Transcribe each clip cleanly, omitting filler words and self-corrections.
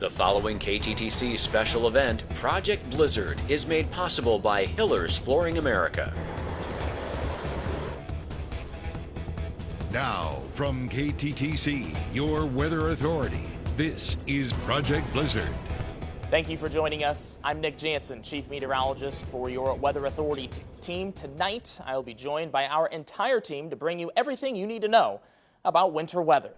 The following KTTC special event, Project Blizzard, is made possible by Hiller's Flooring America. Now, from KTTC, your weather authority, this is Project Blizzard. Thank you for joining us. I'm Nick Jansen, Chief Meteorologist for your Weather Authority team. Tonight, I will be joined by our entire team to bring you everything you need to know about winter weather.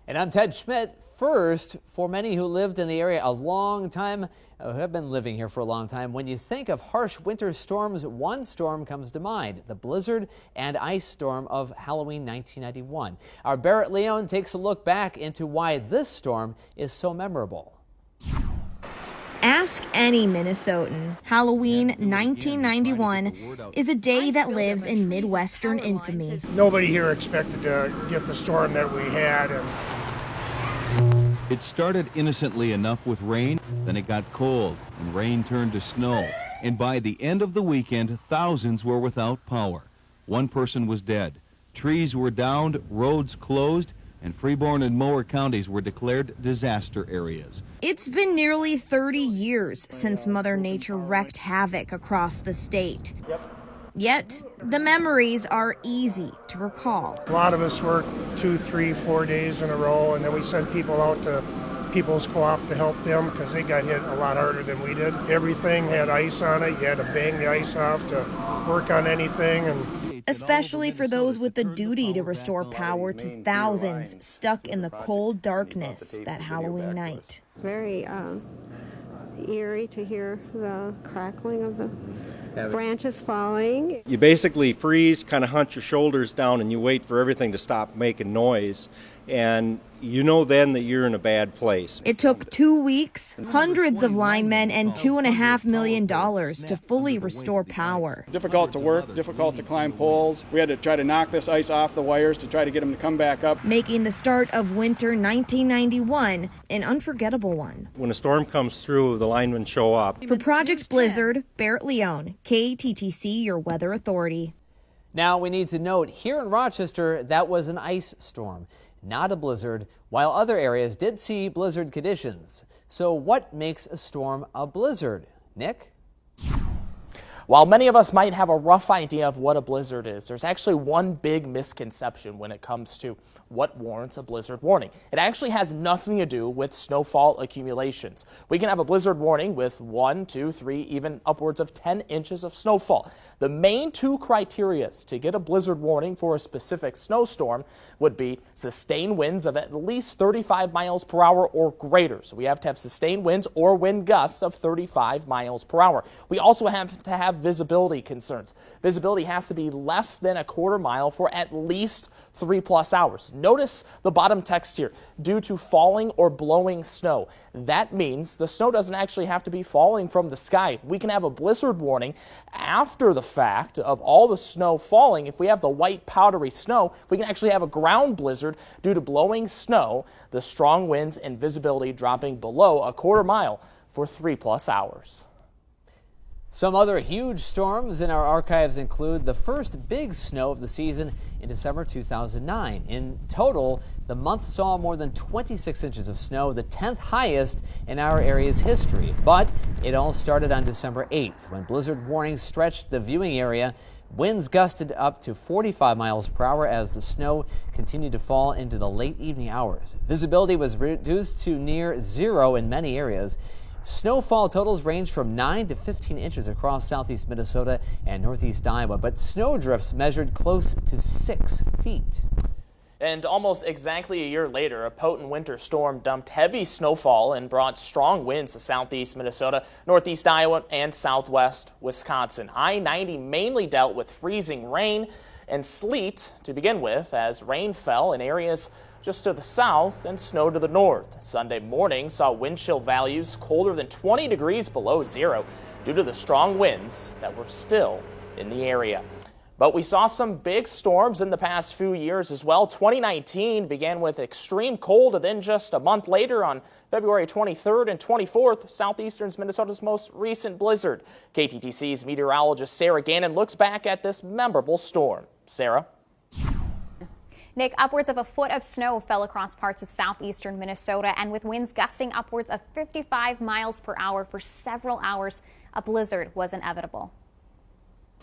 And I'm Ted Schmidt. First, for many who lived in the area a long time, who have been living here for a long time, when you think of harsh winter storms, one storm comes to mind, the blizzard and ice storm of Halloween 1991. Our Barrett Leone takes a look back into why this storm is so memorable. Ask any Minnesotan. Halloween 1991 is a day that lives in Midwestern infamy. Nobody here expected to get the storm that we had. It started innocently enough with rain, then it got cold, and rain turned to snow. And by the end of the weekend, thousands were without power. One person was dead. Trees were downed, roads closed, and Freeborn and Mower counties were declared disaster areas. It's been nearly 30 years since Mother Nature wreaked havoc across the state. Yet, the memories are easy to recall. A lot of us worked 2, 3, 4 days in a row, and then we sent people out to People's Co-op to help them because they got hit a lot harder than we did. Everything had ice on it. You had to bang the ice off to work on anything. Especially for those with the duty to restore power to thousands stuck in the cold darkness that Halloween night. Very eerie to hear the crackling of the branches falling. You basically freeze, kind of hunch your shoulders down, and you wait for everything to stop making noise. And you know then that you're in a bad place. It took 2 weeks, hundreds of linemen, and $2.5 million to fully restore power. Difficult to work, difficult to climb poles. We had to try to knock this ice off the wires to try to get them to come back up. Making the start of winter 1991 an unforgettable one. When a storm comes through, the linemen show up. For Project Blizzard, Barrett Leone, KTTC, your weather authority. Now we need to note, here in Rochester, that was an ice storm, not a blizzard, while other areas did see blizzard conditions. So what makes a storm a blizzard? Nick? While many of us might have a rough idea of what a blizzard is, there's actually one big misconception when it comes to what warrants a blizzard warning. It actually has nothing to do with snowfall accumulations. We can have a blizzard warning with 1, 2, 3, even upwards of 10 inches of snowfall. The main two criteria to get a blizzard warning for a specific snowstorm would be sustained winds of at least 35 miles per hour or greater. So we have to have sustained winds or wind gusts of 35 miles per hour. We also have to have visibility concerns. Visibility has to be less than a quarter mile for at least 3+ hours. Notice the bottom text here, due to falling or blowing snow. That means the snow doesn't actually have to be falling from the sky. We can have a blizzard warning after the fact of all the snow falling. If we have the white powdery snow, we can actually have a ground blizzard due to blowing snow, the strong winds and visibility dropping below a quarter mile for 3+ hours. Some other huge storms in our archives include the first big snow of the season in December 2009. In total, the month saw more than 26 inches of snow, the 10th highest in our area's history. But it all started on December 8th, when blizzard warnings stretched the viewing area. Winds gusted up to 45 miles per hour as the snow continued to fall into the late evening hours. Visibility was reduced to near zero in many areas. Snowfall totals ranged from 9 to 15 inches across southeast Minnesota and northeast Iowa, but snow drifts measured close to 6 feet. And almost exactly a year later, a potent winter storm dumped heavy snowfall and brought strong winds to southeast Minnesota, northeast Iowa, and southwest Wisconsin. I-90 mainly dealt with freezing rain and sleet to begin with, as rain fell in areas just to the south and snow to the north. Sunday morning saw wind chill values colder than 20 degrees below zero due to the strong winds that were still in the area. But we saw some big storms in the past few years as well. 2019 began with extreme cold, and then just a month later on February 23rd and 24th, southeastern Minnesota's most recent blizzard. KTTC's meteorologist Sarah Gannon looks back at this memorable storm. Sarah? Nick, upwards of a foot of snow fell across parts of southeastern Minnesota, and with winds gusting upwards of 55 miles per hour for several hours, a blizzard was inevitable.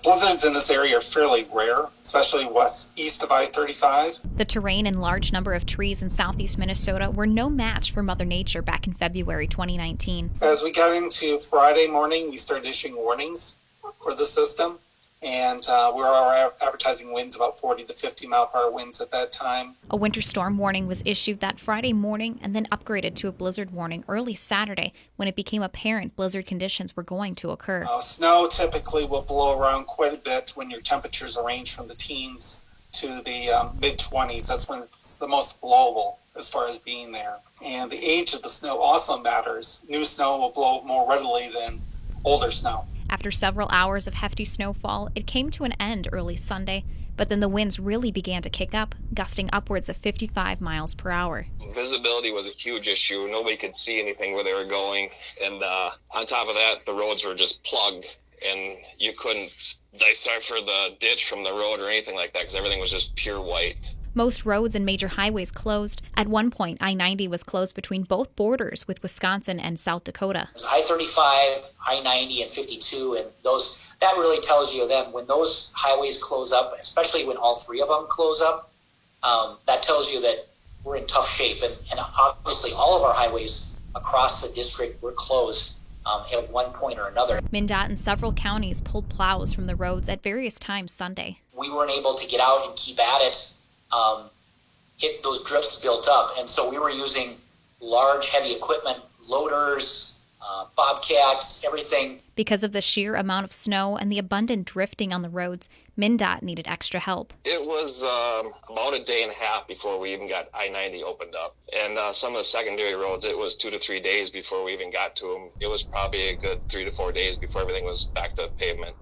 Blizzards in this area are fairly rare, especially east of I-35. The terrain and large number of trees in southeast Minnesota were no match for Mother Nature back in February 2019. As we got into Friday morning, we started issuing warnings for the system, and we were advertising winds about 40 to 50 mile per hour winds at that time. A winter storm warning was issued that Friday morning and then upgraded to a blizzard warning early Saturday when it became apparent blizzard conditions were going to occur. Snow typically will blow around quite a bit when your temperatures range from the teens to the mid-20s. That's when it's the most blowable as far as being there. And the age of the snow also matters. New snow will blow more readily than older snow. After several hours of hefty snowfall, it came to an end early Sunday, but then the winds really began to kick up, gusting upwards of 55 miles per hour. Visibility was a huge issue. Nobody could see anything where they were going. And on top of that, the roads were just plugged, and you couldn't decipher the ditch from the road or anything like that because everything was just pure white. Most roads and major highways closed. At one point, I-90 was closed between both borders with Wisconsin and South Dakota. I-35, I-90, and 52, and that really tells you then when those highways close up, especially when all three of them close up, that tells you that we're in tough shape. And obviously all of our highways across the district were closed at one point or another. MnDOT and several counties pulled plows from the roads at various times Sunday. We weren't able to get out and keep at it. Those drifts built up, and so we were using large, heavy equipment, loaders, bobcats, everything. Because of the sheer amount of snow and the abundant drifting on the roads, MnDOT needed extra help. It was about a day and a half before we even got I-90 opened up. And some of the secondary roads, it was 2 to 3 days before we even got to them. It was probably a good 3 to 4 days before everything was back to pavement.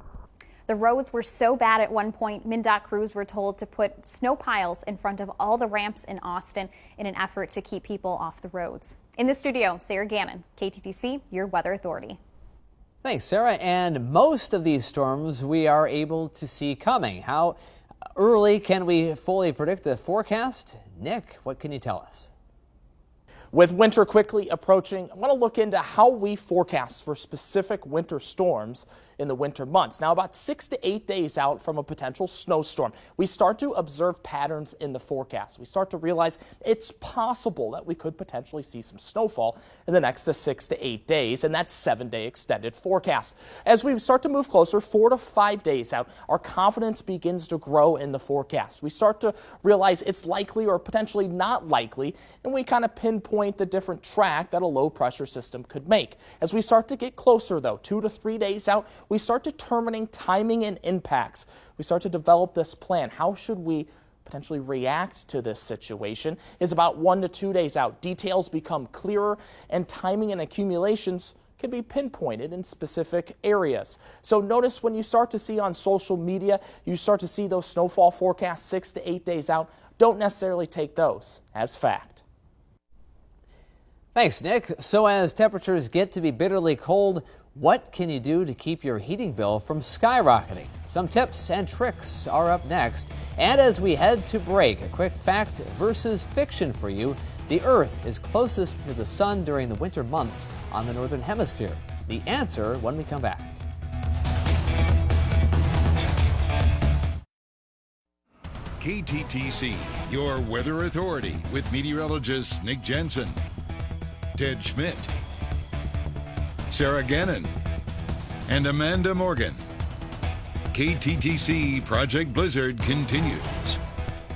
The roads were so bad at one point, MnDOT crews were told to put snow piles in front of all the ramps in Austin in an effort to keep people off the roads. In the studio, Sarah Gannon, KTTC, your Weather Authority. Thanks, Sarah. And most of these storms we are able to see coming. How early can we fully predict the forecast? Nick, what can you tell us? With winter quickly approaching, I want to look into how we forecast for specific winter storms in the winter months. Now, about 6 to 8 days out from a potential snowstorm, we start to observe patterns in the forecast. We start to realize it's possible that we could potentially see some snowfall in the next 6 to 8 days, and that's 7-day extended forecast. As we start to move closer, 4 to 5 days out, our confidence begins to grow in the forecast. We start to realize it's likely or potentially not likely, and we kind of pinpoint the different track that a low pressure system could make. As we start to get closer, though, 2 to 3 days out, we start determining timing and impacts. We start to develop this plan. How should we potentially react to this situation? Is about 1 to 2 days out. Details become clearer, and timing and accumulations can be pinpointed in specific areas. So notice when you start to see on social media, you start to see those snowfall forecasts 6 to 8 days out. Don't necessarily take those as fact. Thanks, Nick. So as temperatures get to be bitterly cold, what can you do to keep your heating bill from skyrocketing? Some tips and tricks are up next. And as we head to break, a quick fact versus fiction for you. The Earth is closest to the sun during the winter months on the Northern Hemisphere. The answer when we come back. KTTC, your weather authority, with meteorologists Nick Jensen, Ted Schmidt, Sarah Gannon, and Amanda Morgan. KTTC Project Blizzard continues.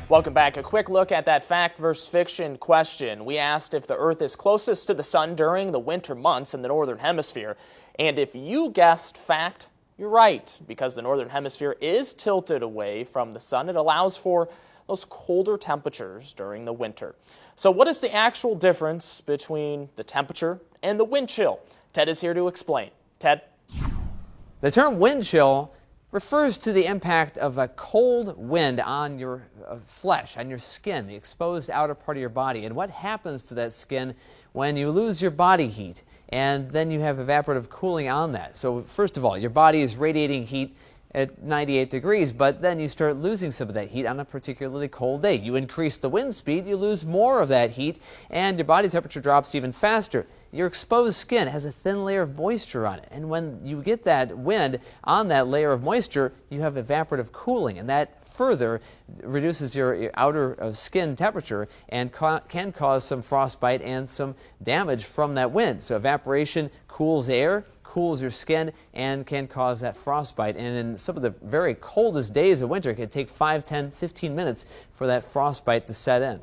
Welcome back. A quick look at that fact versus fiction question. We asked if the Earth is closest to the sun during the winter months in the Northern Hemisphere. And if you guessed fact, you're right, because the Northern Hemisphere is tilted away from the sun. It allows for those colder temperatures during the winter. So what is the actual difference between the temperature and the wind chill? Ted is here to explain. Ted? The term wind chill refers to the impact of a cold wind on your flesh, on your skin, the exposed outer part of your body, and what happens to that skin when you lose your body heat, and then you have evaporative cooling on that. So first of all, your body is radiating heat at 98 degrees, but then you start losing some of that heat on a particularly cold day. You increase the wind speed, you lose more of that heat, and your body temperature drops even faster. Your exposed skin has a thin layer of moisture on it, and when you get that wind on that layer of moisture, you have evaporative cooling, and that further reduces your outer skin temperature and can cause some frostbite and some damage from that wind. So evaporation cools air, cools your skin, and can cause that frostbite. And in some of the very coldest days of winter, it can take 5, 10, 15 minutes for that frostbite to set in.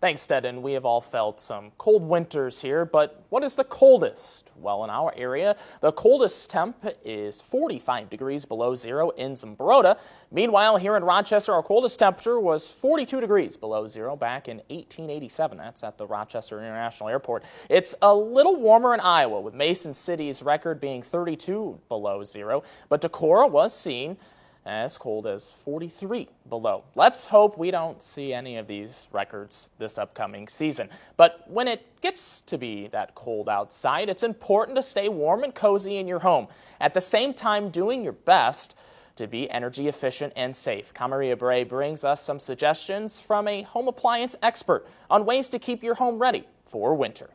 Thanks, Ted. We have all felt some cold winters here, but what is the coldest? Well, in our area, the coldest temp is 45 degrees below zero in Zumbrota. Meanwhile, here in Rochester, our coldest temperature was 42 degrees below zero back in 1887. That's at the Rochester International Airport. It's a little warmer in Iowa, with Mason City's record being 32 below zero, but Decorah was seen as cold as 43 below. Let's hope we don't see any of these records this upcoming season. But when it gets to be that cold outside, it's important to stay warm and cozy in your home. At the same time, doing your best to be energy efficient and safe. Camaria Bray brings us some suggestions from a home appliance expert on ways to keep your home ready for winter.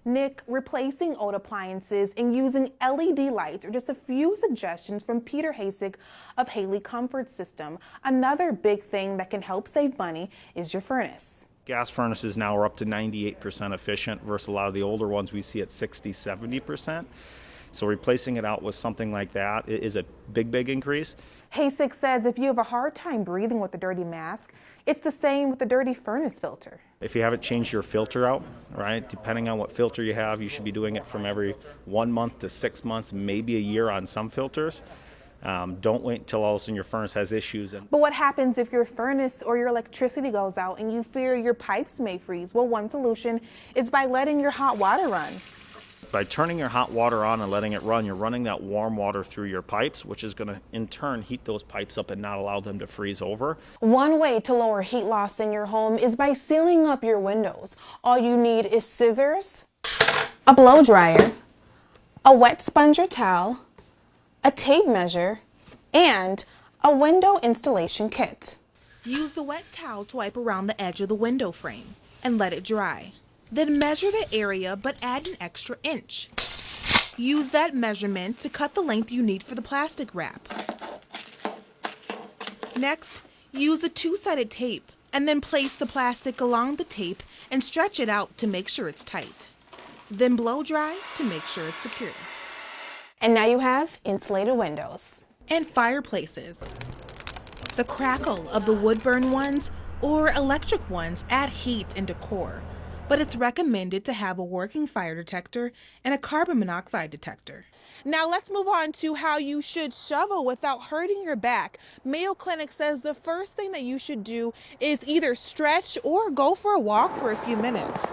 Nick, replacing old appliances and using LED lights are just a few suggestions from Peter Hasek of Haley Comfort System. Another big thing that can help save money is your furnace. Gas furnaces now are up to 98% efficient versus a lot of the older ones we see at 60, 70%. So replacing it out with something like that is a big increase. Hasek says if you have a hard time breathing with a dirty mask, it's the same with the dirty furnace filter. If you haven't changed your filter out, right, depending on what filter you have, you should be doing it from every 1 month to 6 months, maybe a year on some filters. Don't wait until all of a sudden your furnace has issues. But what happens if your furnace or your electricity goes out and you fear your pipes may freeze? Well, one solution is by letting your hot water run. By turning your hot water on and letting it run, you're running that warm water through your pipes, which is going to in turn heat those pipes up and not allow them to freeze over. One way to lower heat loss in your home is by sealing up your windows. All you need is scissors, a blow dryer, a wet sponge or towel, a tape measure, and a window installation kit. Use the wet towel to wipe around the edge of the window frame and let it dry. Then measure the area, but add an extra inch. Use that measurement to cut the length you need for the plastic wrap. Next, use a two-sided tape and then place the plastic along the tape and stretch it out to make sure it's tight. Then blow dry to make sure it's secure. And now you have insulated windows. And fireplaces. The crackle of the wood-burn ones or electric ones add heat and decor. But it's recommended to have a working fire detector and a carbon monoxide detector. Now let's move on to how you should shovel without hurting your back. Mayo Clinic says the first thing that you should do is either stretch or go for a walk for a few minutes.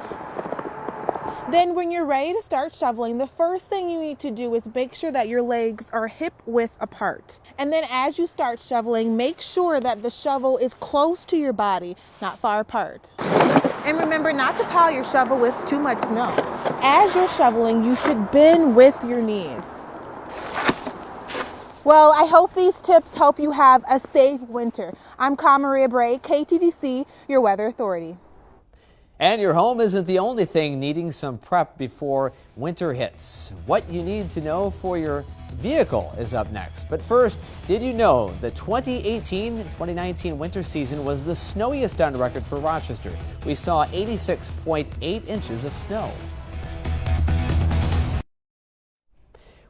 Then when you're ready to start shoveling, the first thing you need to do is make sure that your legs are hip width apart. And then as you start shoveling, make sure that the shovel is close to your body, not far apart. And remember not to pile your shovel with too much snow. As you're shoveling, you should bend with your knees. Well, I hope these tips help you have a safe winter. I'm Camaria Bray, KTTC, your Weather Authority. And your home isn't the only thing needing some prep before winter hits. What you need to know for your vehicle is up next. But first, did you know the 2018-2019 winter season was the snowiest on record for Rochester? We saw 86.8 inches of snow.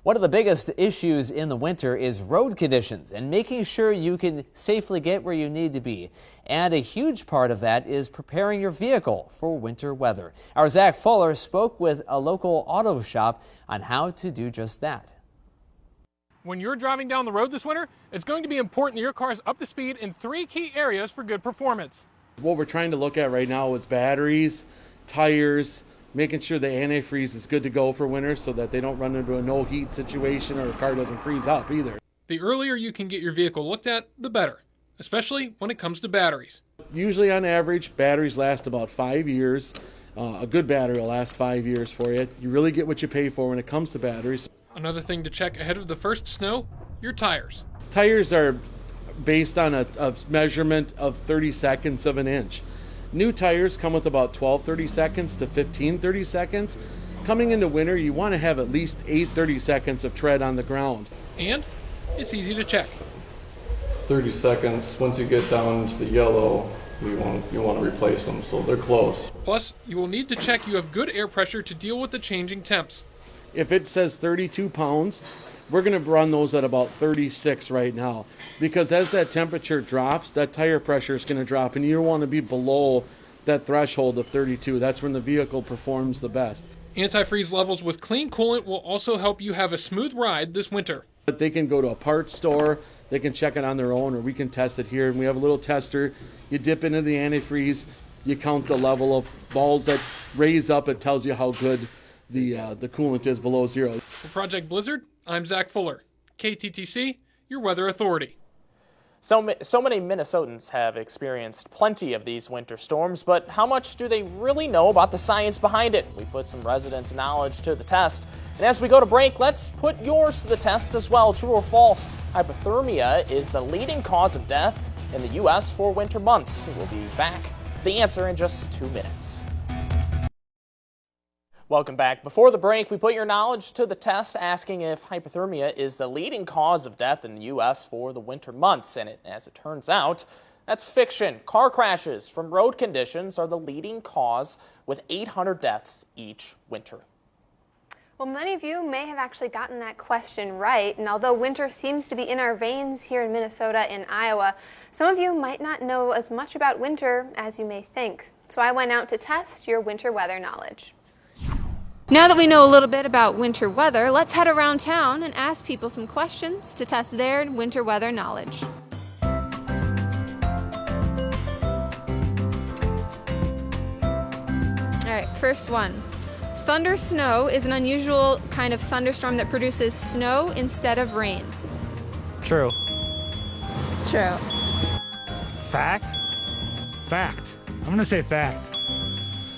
One of the biggest issues in the winter is road conditions and making sure you can safely get where you need to be. And a huge part of that is preparing your vehicle for winter weather. Our Zach Fuller spoke with a local auto shop on how to do just that. When you're driving down the road this winter, it's going to be important that your car is up to speed in 3 key areas for good performance. What we're trying to look at right now is batteries, tires, making sure the antifreeze is good to go for winter so that they don't run into a no heat situation or the car doesn't freeze up either. The earlier you can get your vehicle looked at, the better, especially when it comes to batteries. Usually on average, batteries last about 5 years. A good battery will last 5 years for you. You really get what you pay for when it comes to batteries. Another thing to check ahead of the first snow, your tires. Tires are based on a measurement of 30 seconds of an inch. New tires come with about 12 30 seconds to 15 30 seconds. Coming into winter, you want to have at least 8 30 seconds of tread on the ground. And it's easy to check. 30 seconds, once you get down to the yellow, you want to replace them, so they're close. Plus, you will need to check you have good air pressure to deal with the changing temps. If it says 32 pounds, we're going to run those at about 36 right now, because as that temperature drops, that tire pressure is going to drop, and you don't want to be below that threshold of 32. That's when the vehicle performs the best. Antifreeze levels with clean coolant will also help you have a smooth ride this winter. But they can go to a parts store, they can check it on their own, or we can test it here. And we have a little tester. You dip into the antifreeze, you count the level of balls that raise up. It tells you how good the coolant is below zero. For Project Blizzard, I'm Zach Fuller, KTTC, your weather authority. So many Minnesotans have experienced plenty of these winter storms, but how much do they really know about the science behind it? We put some residents' knowledge to the test. And as we go to break, let's put yours to the test as well. True or false? Hypothermia is the leading cause of death in the U.S. for winter months. We'll be back. The answer in just 2 minutes. Welcome back. Before the break, we put your knowledge to the test, asking if hypothermia is the leading cause of death in the U.S. for the winter months. And as it turns out, that's fiction. Car crashes from road conditions are the leading cause, with 800 deaths each winter. Well, many of you may have actually gotten that question right, and although winter seems to be in our veins here in Minnesota and Iowa, some of you might not know as much about winter as you may think. So I went out to test your winter weather knowledge. Now that we know a little bit about winter weather, let's head around town and ask people some questions to test their winter weather knowledge. All right, first one. Thunder snow is an unusual kind of thunderstorm that produces snow instead of rain. True. True. Fact? Fact. I'm gonna say fact.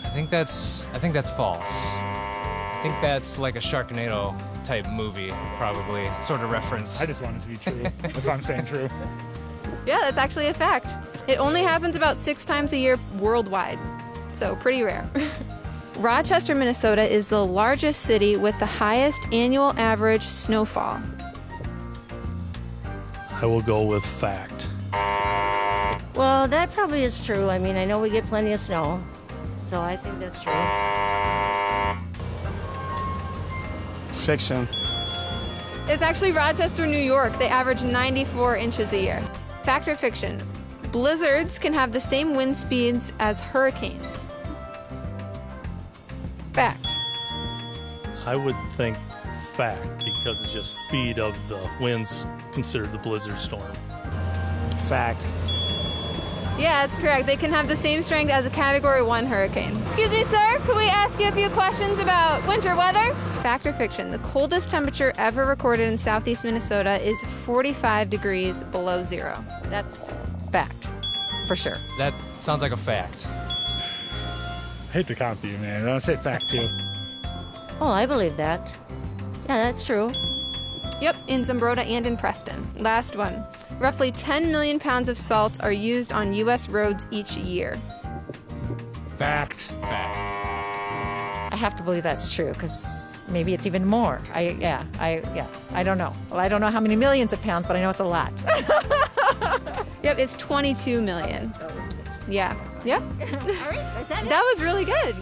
I think that's false. I think that's like a Sharknado type movie, probably, sort of reference. I just want it to be true. That's why I'm saying true. Yeah, that's actually a fact. It only happens about 6 times a year worldwide, so pretty rare. Rochester, Minnesota is the largest city with the highest annual average snowfall. I will go with fact. Well, that probably is true. I mean, I know we get plenty of snow, so I think that's true. Fiction. It's actually Rochester, New York. They average 94 inches a year. Fact or fiction? Blizzards can have the same wind speeds as hurricanes. Fact. I would think fact because it's just speed of the winds considered the blizzard storm. Fact. Yeah, that's correct. They can have the same strength as a Category 1 hurricane. Excuse me, sir, could we ask you a few questions about winter weather? Fact or fiction? The coldest temperature ever recorded in southeast Minnesota is 45 degrees below zero. That's fact, for sure. That sounds like a fact. I hate to copy you, man. I'll say fact too. Oh, I believe that. Yeah, that's true. Yep, in Zumbrota and in Preston. Last one. Roughly 10 million pounds of salt are used on U.S. roads each year. Fact. I have to believe that's true because maybe it's even more. I don't know. Well, I don't know how many millions of pounds, but I know it's a lot. Yep, it's 22 million. Yeah. Yep. All right, that was really good.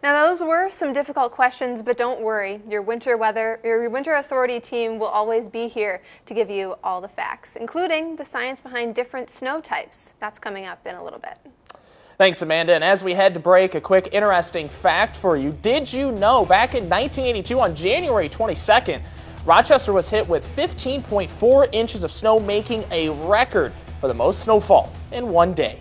Now those were some difficult questions, but don't worry. Your winter authority team will always be here to give you all the facts, including the science behind different snow types. That's coming up in a little bit. Thanks, Amanda. And as we head to break, a quick interesting fact for you. Did you know back in 1982 on January 22nd, Rochester was hit with 15.4 inches of snow, making a record for the most snowfall in one day.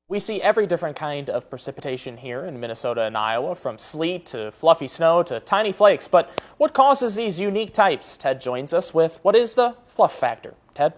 We see every different kind of precipitation here in Minnesota and Iowa, from sleet to fluffy snow to tiny flakes. But what causes these unique types? Ted joins us with what is the fluff factor. Ted?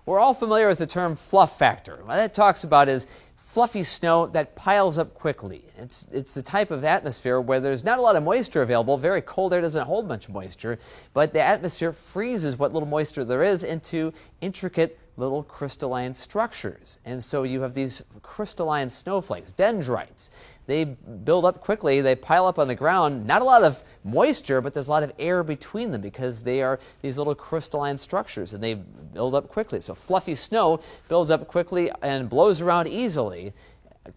We're all familiar with the term fluff factor. What that talks about is fluffy snow that piles up quickly. It's the type of atmosphere where there's not a lot of moisture available. Very cold air doesn't hold much moisture, but the atmosphere freezes what little moisture there is into intricate little crystalline structures. And so you have these crystalline snowflakes, dendrites. They build up quickly, they pile up on the ground. Not a lot of moisture, but there's a lot of air between them because they are these little crystalline structures and they build up quickly. So fluffy snow builds up quickly and blows around easily.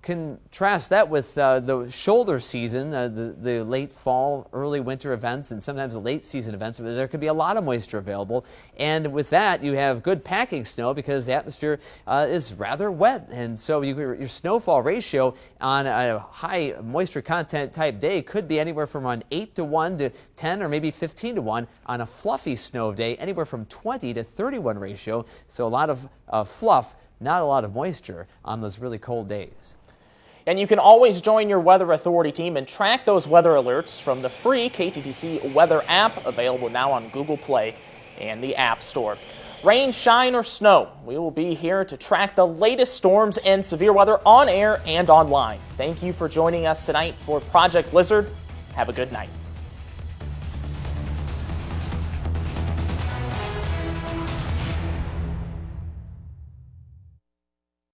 Contrast that with the shoulder season, the late fall, early winter events, and sometimes the late season events. There could be a lot of moisture available. And with that, you have good packing snow because the atmosphere is rather wet. And so your snowfall ratio on a high moisture content type day could be anywhere from around 8-to-1 to 10 or maybe 15-to-1. On a fluffy snow day, anywhere from 20 to 31 ratio. So a lot of fluff, not a lot of moisture on those really cold days. And you can always join your Weather Authority team and track those weather alerts from the free KTTC Weather app, available now on Google Play and the App Store. Rain, shine, or snow, we will be here to track the latest storms and severe weather on air and online. Thank you for joining us tonight for Project Blizzard. Have a good night.